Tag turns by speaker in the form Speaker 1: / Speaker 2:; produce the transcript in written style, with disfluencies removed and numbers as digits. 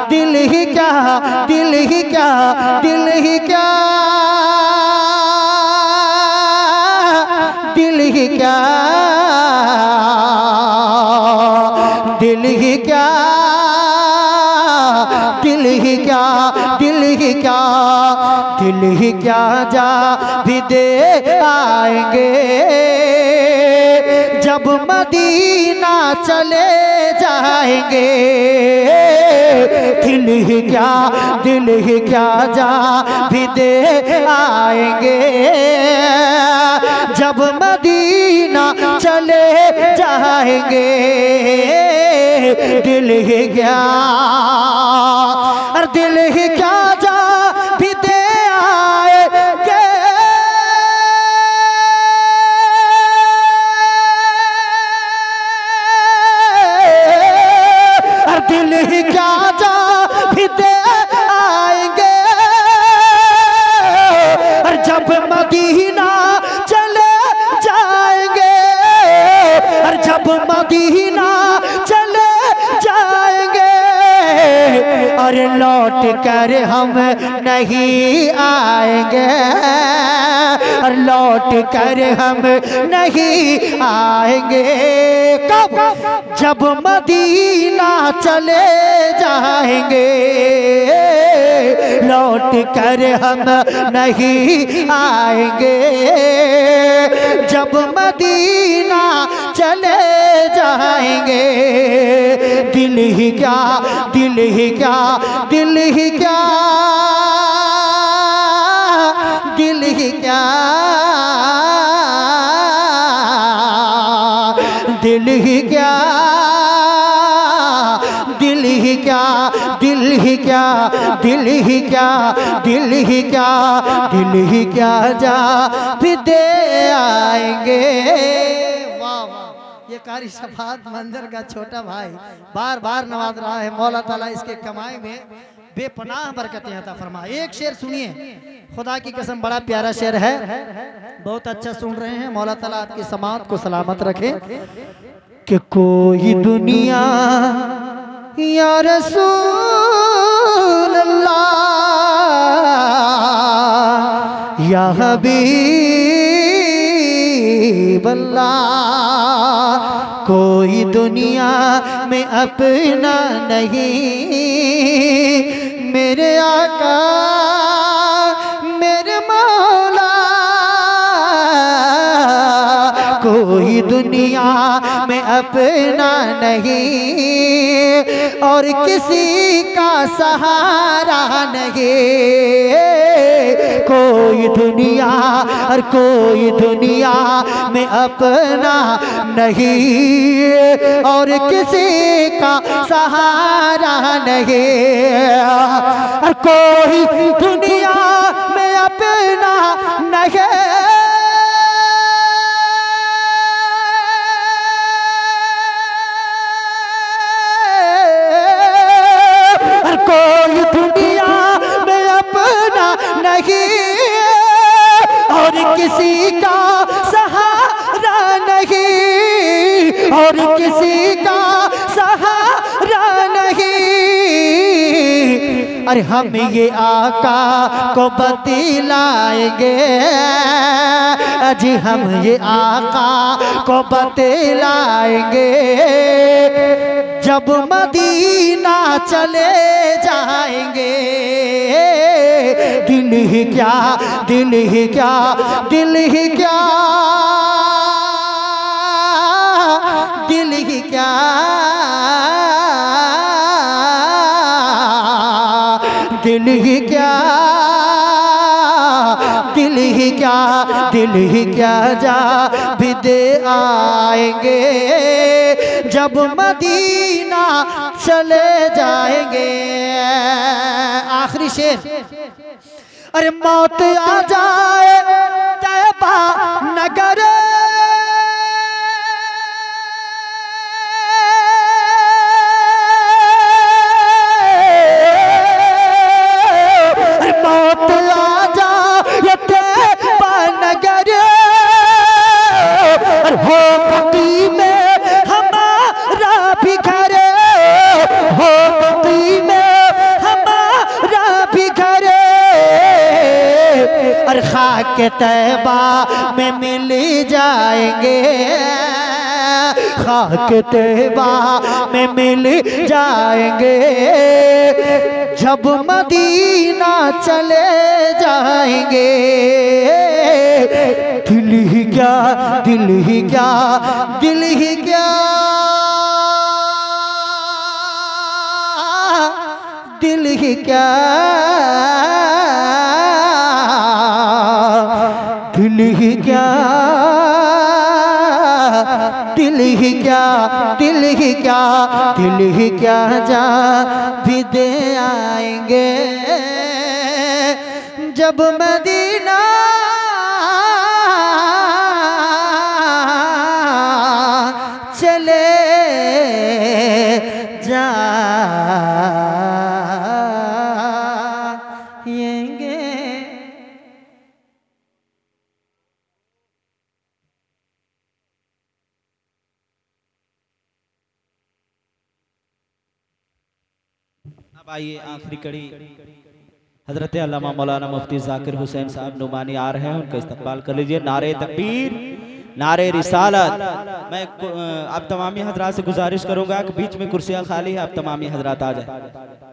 Speaker 1: दिल ही क्या, दिल ही क्या, दिल ही क्या, दिल ही क्या, दिल ही क्या, दिल ही क्या, दिल ही क्या, दिल ही क्या जा भी दे आएंगे जब मदीना चले जाएंगे। दिल ही क्या, दिल ही क्या जा भी दे आएंगे जब मदीना चले जाएंगे। दिल ही क्या, और दिल ही क्या जा भी दे आएंगे। और दिल ही क्या जा भी दे आएंगे और जब मदीना चले जाएंगे, और जब मदीना चले जाएंगे और लौट कर हम नहीं आएंगे, और लौट कर हम नहीं आएंगे। कब? जब मदीना चले जाएंगे, लौट कर हम नहीं आएंगे। जब मदीना चले जाएंगे, दिल ही क्या, दिल ही क्या, दिल ही क्या, दिल ही क्या, दिल ही क्या, दिल ही क्या, दिल ही क्या, दिल ही क्या, दिल ही क्या, दिल ही क्या जा भी दे आएंगे। वाह वाह, ये कारी शफात मंजर का छोटा भाई बार बार नवाज रहा है। मौला ताला इसके कमाई में बेपनाह बरकतें अता फरमाए। एक शेर सुनिए, खुदा की कसम बड़ा प्यारा शेर है, बहुत अच्छा सुन रहे हैं। मौला ताला आपकी समात को सलामत रखे। कि कोई दुनिया या रसूल अल्लाह या हबीब अल्लाह, कोई दुनिया में अपना नहीं मेरे आका मेरे मौला, कोई दुनिया में अपना नहीं और किसी का सहारा नहीं। कोई दुनिया और कोई दुनिया में अपना नहीं और किसी का सहारा नहीं। और कोई दुनिया में अपना नहीं और किसी का सहारा नहीं और किसी का सहारा नहीं। अरे हम ये आका को बतलाएंगे जी, हम ये आका को बतलाएंगे जब मदीना चले जाएंगे। दिल ही क्या, दिल ही क्या, दिल ही क्या, दिल ही क्या, दिल ही क्या, दिल ही क्या, दिल ही क्या जा भी दे आएंगे जब मदीना चले जाएंगे। आखिरी शेर, अरे मौत आ जाए तैबा नगर के तैबा में मिल जाएंगे, खाक तैबा में मिल जाएंगे। जब मदीना चले जाएंगे, दिल ही क्या, दिल ही क्या, दिल ही क्या, दिल ही क्या, दिल ही क्या, दिल ही क्या, दिल ही क्या, दिल ही क्या जा भी दे आएंगे। जब मदीना चले जाएंगे।
Speaker 2: अब आइए आखिरी कड़ी हजरत अल्लामा मौलाना मुफ्ती जाकिर हुसैन साहब नुमानी आ रहे हैं, उनका इस्तकबाल कर लीजिए। नारे तकबीर, नारे रिसालत। मैं आप तमामी हजरात से गुजारिश करूंगा कि बीच में कुर्सियां खाली है, आप तमामी हजरात आ जाए।